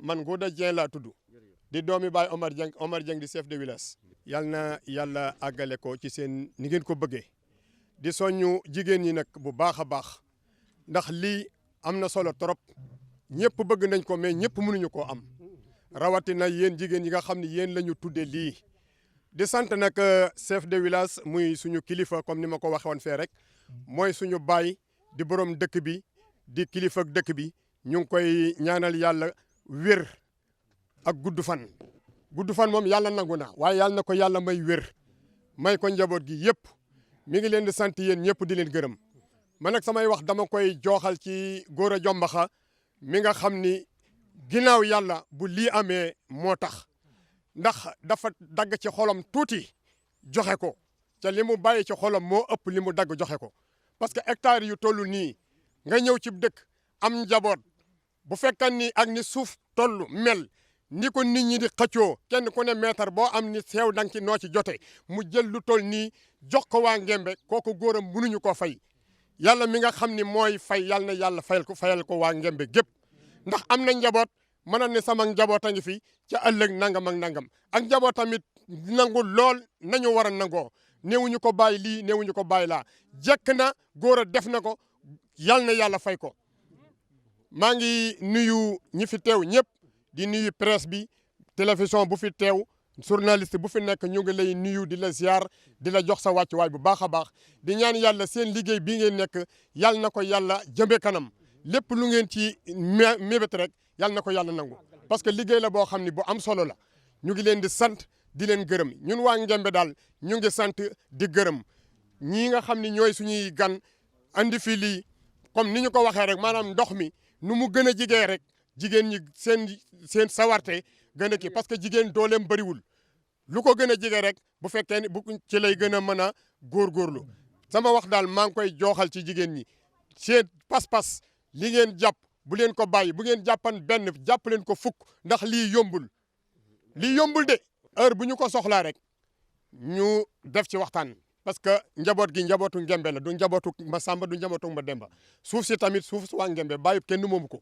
man Ngouda Dieng laa tudd di doomi baay Omar Dieng di chef de village. yal na yàlla àggale ko ci seen ni ngeen ko bëggee di soññu jigéen ñi nag bu baax a baax ndax lii am na solo trop ñëpp bëgg nañ ko mais ñëpp mënuñu koo am rawatina yéen jigéen yi nga xam ne yéen la ñu tuddee lii. di sant nag chef de village muy suñu kilifa comme ni ma ko waxee woon fee rek mooy suñu baay di borom dëkk bi di kilifa dëkk bi ñu ngi koy ñaanal yàlla wér ak gudd fan moom yàlla nangu na waaye yàlla na ko yàlla may wér may ko njaboot gi yëpp mi ngi leen di sant yéen ñëpp di leen gërëm man nag samay wax dama koy jooxal ci Gora Diombaxa mi nga xam ni ginnaaw yàlla bu lii amee moo tax ndax dafa dagg ci xolam tuuti joxe ko te li mu bàyyi ci xolam moo ëpp li mu dagg joxe ko parce que hectare yu toll nii nga ñëw ci dëkk am njaboot bu fekkan ni ak ni suuf toll mel ni ko nit ñi di xëccoo kenn ku ne mètre boo am ni seew dang ci noo ci jote mu jël lu toll nii jox ko waa Ngembe kooku góoram mënuñu koo fay yàlla mi nga xam ni mooy fay yàlla na yàlla fayal ko waa Ngembe gépp ndax am na njaboot mën na ne sama njaboot a ngi fi ca ëllëg nangam ak nangam ak njaboot tamit nangu lool nañu war a nangoo néewuñu ko bàyyi lii néewuñu ko bàyyi laa jekk na Gora def na ko yàlla na yàlla fay ko maa ngi nuyu ñi fi teew ñëpp di nuyu presse bi télévision bu fi teew journaliste bu fi nekk ñu ngi lay nuyu di la ziar di la jox sa wàccuwaay bu baax a baax di ñaan yàlla seen liggéey bii ngeen nekk yàlla na ko yàlla jëmee kanam lépp lu ngeen ci mébét rek yàlla na ko yàlla nangu parce que liggéey la boo xam ne bu am solo la ñu ngi leen di sant di leen gërëm ñun waa Ngembe daal ñu ngi sant di gërëm ñii nga xam ne ñooy suñuy gan andi fi lii comme ni ñu ko waxee rek maanaam ndox mi nu mu gën a jigee rek jigéen ñi seen sawarte gën a kii parce que jigéen dooleem bëriwul lu ko gën a jige rek bu fekkee ni bu ci lay gën a mën a góorgóorlu sama wax daal maa ngi koy jooxal ci jigéen ñi seen pas-pas li ngeen jàpp bu leen ko bàyyi bu ngeen jàppan benn jàpp leen ko fukk ndax lii yombul de heure bu ñu ko soxlaa rek ñu def ci waxtaan parce que njaboot gi njabootu Ngembe la du njabootu Masamba du njabootu Mademba suuf si tamit suuf si waa Ngembe bàyyi kenn moomu ko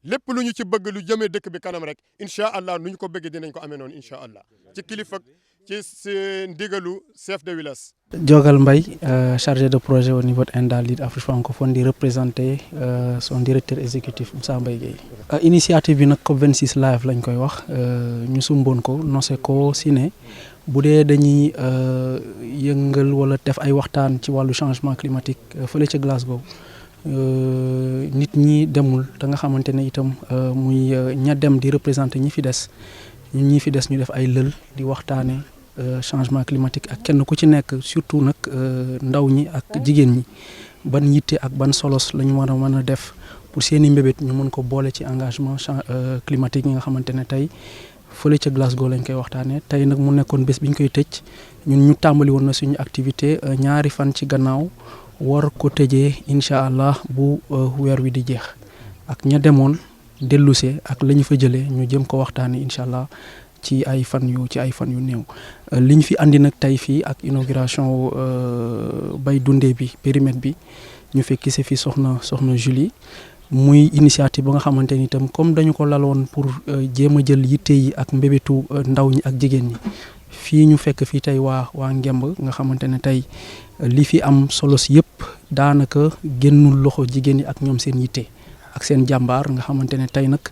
lépp lu ñu ci bëgg lu jëmee dëkk bi kanam rek incha allah nu ñu ko bëggee dinañ ko amee noonu incha allah ci kilifa ci ndigalu chef de village. Diogal Mbaye chargé de projet au niveau de ENDA Lead Afrique francophone di représenter son directeur exécutif Moussa Mbaye Gueye. Initiative bi nag COP26 live lañ koy wax ñu sumboon ko nose ko si ne bu dee dañuy yëngal wala def ay waxtaan ci wàllu changement climatique fële ca Glasgow nit ñi demul da nga xamante ne itam muy ña dem di représenter ñi fi des ñu def ay lël di waxtaane changement climatique ak kenn ku ci nekk surtout nag ndaw ñi ak jigéen ñi ban yitte ak ban solos la ñu war a mën a def pour seen i mbébét ñu mën ko boole ci engagement climatique yi nga xamante ne tey fële ca Glasgow lañ koy waxtaanee tey nag mu nekkoon bés bi ñu koy tëj ñun ñu tàmbali woon na suñu activité ñaari fan ci gannaaw war ko tëjee incha allah bu weer wi di jeex ak ña demoon dellusee ak la ñu fa jëlee ñu jëm ko waxtaanee incha allah ci ay fan yu néew li ñu fi andi nag tey fii ak inauguration bay dundee bi périmètre bi ñu fekk si fi soxna Julie muy initiative ba nga xamante ni itam comme dañu ko laloon pour jéem a jël yitte yi ak mbébétu ndaw ñi ak jigéen ñi fii ñu fekk fii tey waa Ngemb nga xamante ne tey li fi am solos yëpp daanaka génnul loxo jigéen ñi ak ñoom seen yitte ak seen jàmbaar nga xamante ne tey nag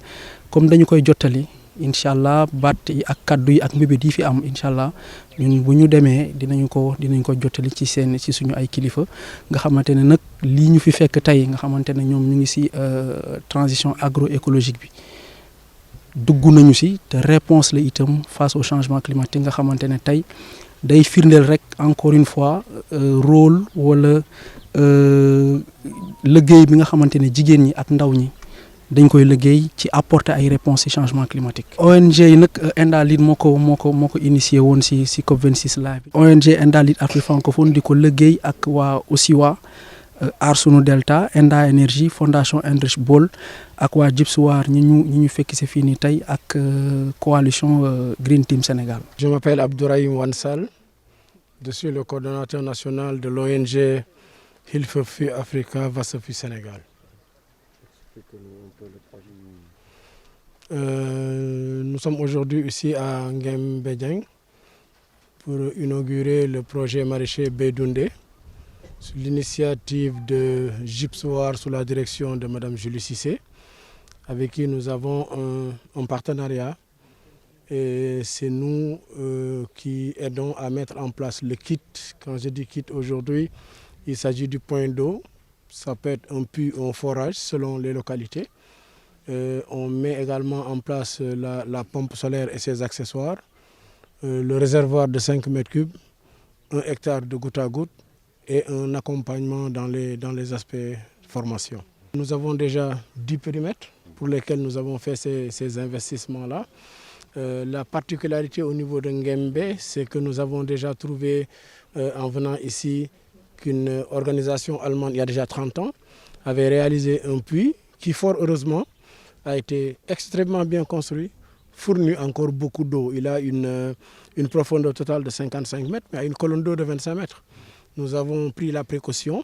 comme dañu koy jottali incha allah baat yi ak kaddu yi ak mbébét yi fi am incha allah ñun bu ñu demee dinañ ko jottali ci suñu ay kilifa nga xamante ne nag lii ñu fi fekk tey nga xamante ne ñoom ñu ngi si transition agroécologique bi dugg nañu si te réponse la itam face au changement climatique nga xamante ne tey day firndeel rek encore une fois rôle wala liggéey bi nga xamante ne jigéen ñi ak ndaw ñi dañ koy liggéey ci apporter ay réponses ci changement climatique. ONG yi nag ENDA Lead moo ko initié woon si COP26 live bi. ONG ENDA Lead Afrique francophone di ko liggéey ak waa OSIWA Aar Sunu Delta ENDA Énergie Fondation Heinrich Böll ak waa Gypsuar ñi ñu fekk si fii nii tey ak coalition Green Team Sénégal. Je m'appelle Abdourahim Wansal. Je suis le coordonnateur national de l'ONG Hilfefi Africa Vasafi Sénégal. Nous sommes aujourd'hui ici à Nguembedieng pour inaugurer le projet maraîcher Bédoundé sur l'initiative de Gypsoar sous la direction de Mme Julie Cissé, avec qui nous avons un partenariat. Et c'est nous qui aidons à mettre en place le kit. Quand je dis kit aujourd'hui, il s'agit du point d'eau. Ça peut être un puits ou un forage selon les localités. On met également en place la pompe solaire et ses accessoires, le réservoir de 5 mètres cubes, 1 hectare de goutte à goutte et un accompagnement dans les aspects formation. Nous avons déjà 10 périmètres pour lesquels nous avons fait ces investissements-là. La particularité au niveau de Nguembé, c'est que nous avons déjà trouvé en venant ici qu'une organisation allemande, il y a déjà 30 ans, avait réalisé un puits qui, fort heureusement, a été extrêmement bien construit, fourni encore beaucoup d'eau. Il a une profondeur totale de 55 mètres, mais a une colonne d'eau de 25 mètres. Nous avons pris la précaution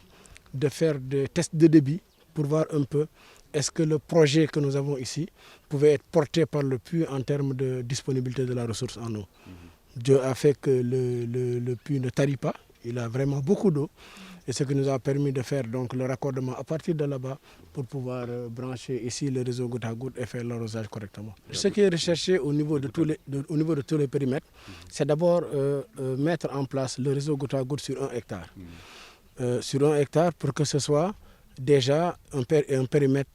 de faire des tests de débit pour voir un peu est-ce que le projet que nous avons ici pouvait être porté par le puits en termes de disponibilité de la ressource en eau. Dieu a fait que le puits ne tarit pas, il a vraiment beaucoup d'eau. Et ce qui nous a permis de faire donc le raccordement à partir de là-bas pour pouvoir brancher ici le réseau goutte à goutte et faire l'arrosage correctement. Ce qui est recherché au niveau de tous les périmètres, c'est d'abord mettre en place le réseau goutte à goutte sur 1 hectare. Sur 1 hectare pour que ce soit déjà un périmètre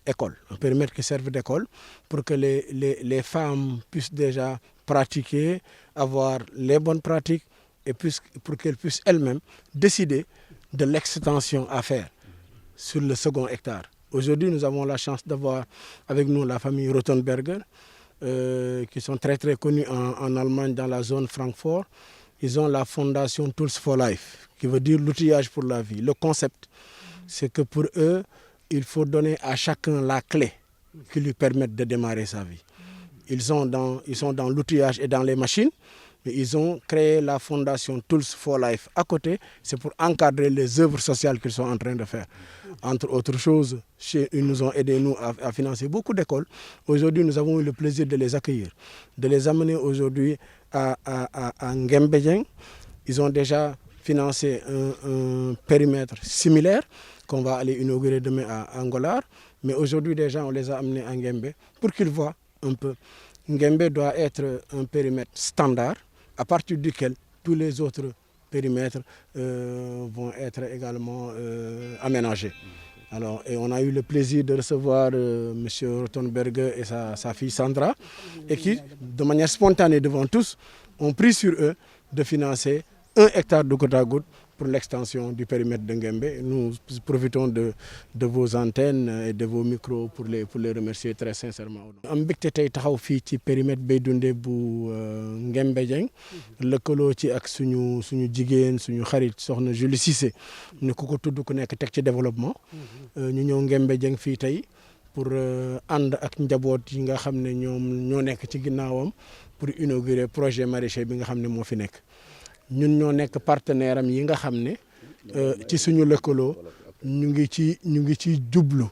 école, un périmètre qui serve d'école pour que les femmes puissent déjà pratiquer, avoir les bonnes pratiques et pour qu'elles puissent elles-mêmes décider de l'extension à faire sur le second hectare. Aujourd'hui, nous avons la chance d'avoir avec nous la famille Rothenberger, qui sont très très connus en Allemagne dans la zone Francfort. Ils ont la fondation Tools for Life, qui veut dire l'outillage pour la vie. Le concept, c'est que pour eux, il faut donner à chacun la clé qui lui permette de démarrer sa vie. Ils sont dans l'outillage et dans les machines, mais ils ont créé la fondation Tools for Life à côté. C'est pour encadrer les œuvres sociales qu'ils sont en train de faire. Entre autres choses, ils nous ont aidé à financer beaucoup d'écoles. Aujourd'hui, nous avons eu le plaisir de les accueillir, de les amener aujourd'hui à Nguembedieng. Ils ont déjà financé un périmètre similaire qu'on va aller inaugurer demain à Angolar. Mais aujourd'hui, déjà, on les a amenés à Nguembé pour qu'ils voient un peu. Nguembé doit être un périmètre standard à partir duquel tous les autres périmètres vont être également aménagés. Alors, et on a eu le plaisir de recevoir M. Rothenberger et sa fille Sandra, et qui, de manière spontanée devant tous, ont pris sur eux de financer 1 hectare de goutte à goutte pour l'extension du périmètre de Nguembé. Nous profitons de vos antennes et de vos micros pour les remercier très sincèrement. am mbégte tey taxaw fii ci périmètre Bédoundé bu Nguembedieng lëkkaloo ci ak suñu jigéen suñu xarit soxna Julie Cissé ne ku ko tudd ku nekk teg ci développement ñu ñëw Nguembedieng fii tey pour ànd ak njaboot yi nga xam ne ñoo nekk ci ginnaawam pour inaugurer projet maraîcher bi nga xam ne moo fi nekk. ñun ñoo nekk partenaire am yi nga xam ne ci suñu lëkkaloo ñu ngi ci jublu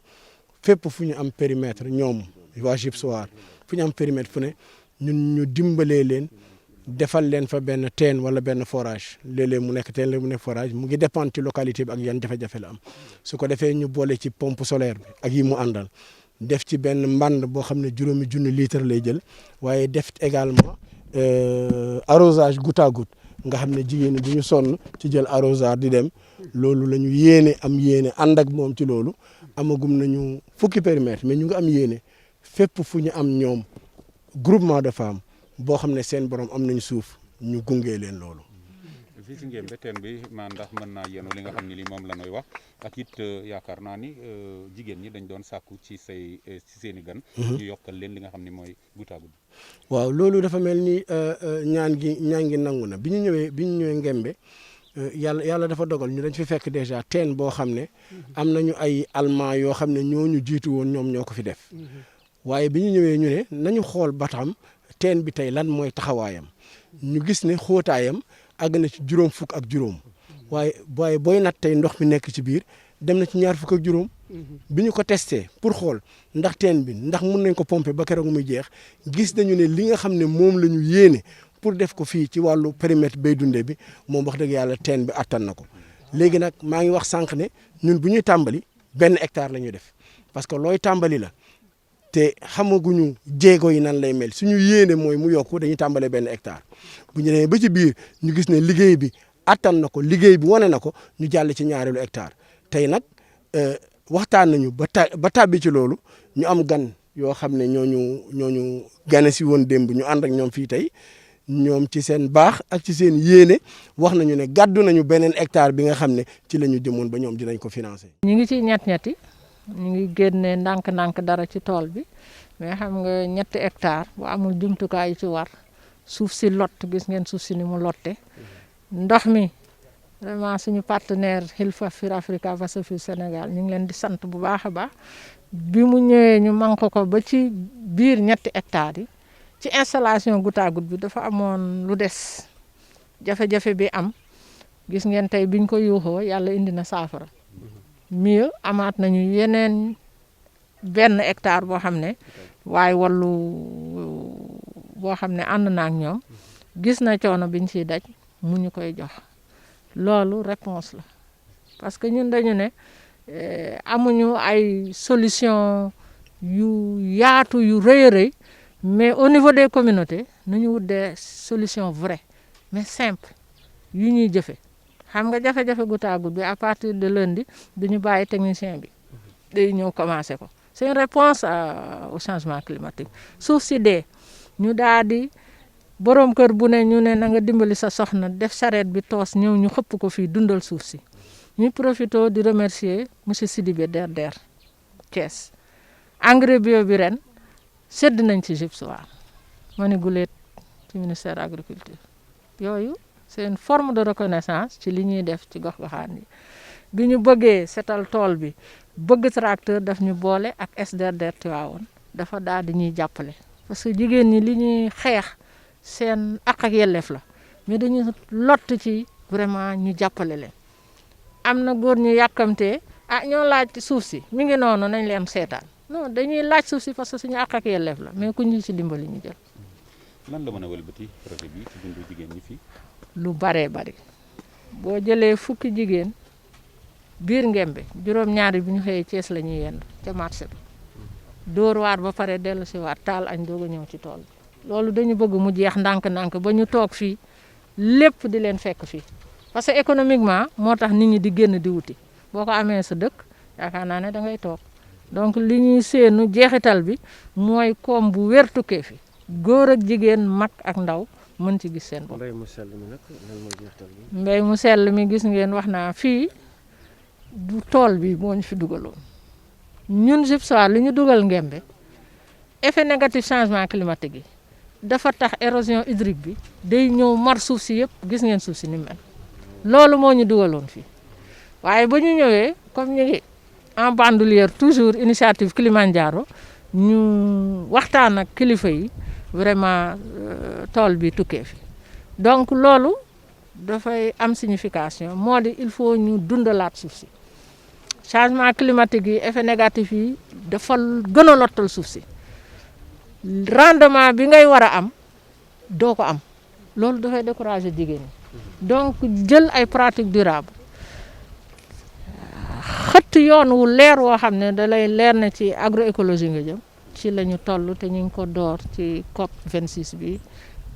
fépp fu ñu am périmètre ñoom waa Gypsoar fu ñu am périmètre fu ne ñun ñu dimbalee leen defal leen fa benn teen wala benn forage léeg-léeg mu nekk teen la mu nekk forage mu ngi dépendre ci localité bi ak yan jafe-jafe la am su ko defee ñu boole ci pompe solaire bi ak yi mu àndal def ci benn mbànd boo xam ne 5,000 litres lay jël waaye def également arrosage goutte à goutte nga xam ne jigéen ñi du ñu sonn ci jël arrosage di dem loolu la ñu yéene ànd ak moom ci loolu amagum nañu fukki périmètre mais ñu ngi am yéene fépp fu ñu am ñoom groupement de femmes boo xam ne seen borom am nañu suuf ñu gungee leen loolu. fii ci Nguembé teen bi ndax mën naa yenu li nga xam ne li moom la ñuy wax ak it yaakaar naa ni jigéen ñi dañ doon sàkku ci seen i gan. ñu yokkal leen li nga xam ne mooy goutte à goutte. waaw loolu dafa mel ni ñaan gi nangu na bi ñu ñëwee Nguembé yàlla dafa dogal ñu dañ fi fekk déjà teen boo xam ne am nañu ay allemand yoo xam ne ñooñu jiitu woon ñoom ñoo ko fi def waaye bi ñu ñëwee ñu ne nañu xool ba xam teen bi tey lan mooy taxawaayam ñu gis ne xóotaayam àgg na ci 4 fukk ak juróom waaye booy nat tey ndox mi nekk ci biir dem na ci 2 fukk ak juróom bi ñu ko testé pour xool ndax teen bi ndax mun nañ ko pomper ba keroog muy jeex gis nañu ne li nga xam ne moom la ñu yéene pour def ko fii ci wàllu périmètre Bay Dundé bi moom wax dëgg yàlla teen bi attan na ko léegi nag maa ngi wax sànq ne ñun bu ñuy tàmbali 1 hectare la ñuy def parce que looy tàmbali la te xamaguñu jéego yi nan lay mel suñu yéene mooy mu yokku dañuy tàmbalee 1 hectare bu ñu demee ba ci biir ñu gis ne liggéey bi attan na ko liggéey bi wane na ko ñu jàll ci ñaareelu hectare tey nag waxtaan nañu ba tàbbi ci loolu ñu am gan yoo xam ne ñooñu gane si woon démb ñu ànd ak ñoom fii tey ñoom ci seen baax ak ci seen yéene wax nañu ne gàddu nañu beneen hectare bi nga xam ne ci la ñu jëmoon ba ñoom dinañ ko financer. ñu ngi ci ñett-ñetti ñu ngi génne ndànk-ndànk dara ci tool bi mais xam nga 7 hectares bu amul jumtukaay yu ci war suuf si lot gis ngeen suuf si ni mu lotte ndox mi vraiment suñu partenaire Hilfafir Africa Vassafur Sénégal ñu ngi leen di sant bu baax a baax bi mu ñëwee ñu manqué ko ba ci biir 7 hectares yi ci installation goutte à goutte bi dafa amoon lu des jafe-jafe bi am gis ngeen tey biñ ko yuuxoo yàlla indi na saafara mieux amaat nañu yeneen 1 hectare boo xam ne waaye wallu boo xam ne ànd na ak ñoom gis na coono biñ ciy daj mu ñu koy jox loolu réponse la parce que ñun dañu ne amuñu ay solution yu yaatu yu rëy a rëy mais au niveau des communautés nañu wut des solutions vraies mais simples yu ñuy jëfe xam nga jafe-jafe goutte à goutte bi à partir de lundi duñu bàyyi technicien bi day ñëw commencé ko c'est une réponse au changement climatique suuf si dee ñu daal di borom kër bu ne ñu ne na nga dimbali sa soxna def charrette bi toos ñëw ñu xëpp ko fii dundal suuf si ñu profité di remercier monsieur Sidibé DRDR Thiès engrais bio bi ren sedd nañ ci gypsoir ma ne guleet ci ministère agriculture yooyu c'est une forme de reconnaissance ci li ñuy def ci gox-goxaan yi bi ñu bëggee setal tool bi bëgg tracteur daf ñu boole ak SDRDR Tivaouane dafa daal di ñuy jàppale parce que jigéen ñi li ñuy xeex seen ak yelleef la mais dañu lott ci vraiment ñu jàppale leen am na góor ñu yàkkamtee ñoo laaj suuf si mi ngi noonu nañ leen seetaan non dañuy laaj suuf si parce que suñu ak yelleef la mais ku ñu ci dimbali ñu jël. lan la mën a wëlbati projet bi ci dundu jigéen ñi fii. lu baree bari boo jëlee fukki jigéen biir Ngembe juróom-ñaari bi ñu xëyee Thiès la ñuy yendu ca marché bi dóor waar ba pare dellu si waat taal añ doog a ñëw ci tool bi loolu dañu bëgg mu jeex ndànk-ndànk ba ñu toog fii lépp di leen fekk fii parce que économiquement moo tax nit ñi di génn di wuti boo ko amee sa dëkk yaakaar naa ne da ngay toog donc li ñuy séenu jeexital bi mooy koom bu wér tukkee fi góor ak jigéen mag ak ndaw mën ci gis seen bopp. mbéy mu sell mi nag lan mooy jeexital bi. mbéy mu sell mi gis ngeen wax naa fii du tool bi moo ñu fi dugaloon ñun gypsoir li ñu dugal Ngembe effet négatif changement climatique yi dafa tax érosion hydrique bi day ñëw mar suuf si yëpp gis ngeen suuf si ni mel loolu moo ñu dugaloon fii waaye ba ñu ñëwee comme ñu ngi en bandoulière toujours initiative Kilimanjaro ñu waxtaan ak kilifa yi vraiment tool bi tukkee fi donc loolu dafay am signification moo di il faut ñu dundalaat suuf si changement climatique yi effet négatif yi dafa gën a lottal suuf si rendement bi ngay war a am doo ko am loolu dafay décourager jigéen ñi donc jël ay pratiques durables xëtt yoon wu leer woo xam ne da lay leer na ci agroécologie nga jëm ci la ñu toll te ñu ngi ko door ci COP 26 bi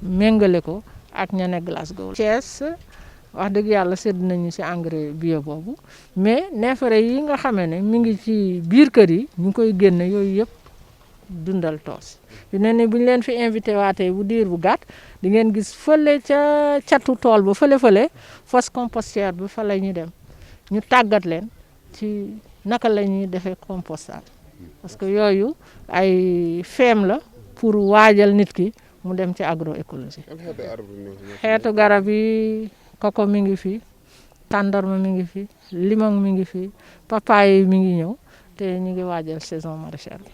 méngale ko ak ña ne Glasgow. Thiès wax dëgg yàlla sédd nañu ci engrais bio boobu mais neefere yi nga xamee ne mi ngi ci biir kër yi ñu koy génne yooyu yëpp dundal toos yu ne ni bu ñu leen fi invité waatee bu diir bu gàtt di ngeen gis fële ca catu tool ba fële fosse compostière bi fa la ñuy dem ñu tàggat leen ci naka la ñuy defee compostage parce que yooyu ay feem la pour waajal nit ki mu dem ci agroécologie. xeetu garab yi koko mi ngi fi tàndarma mi ngi fi limon mi ngi fi papaye mi ngi ñëw te ñu ngi waajal saison maraîchère bi.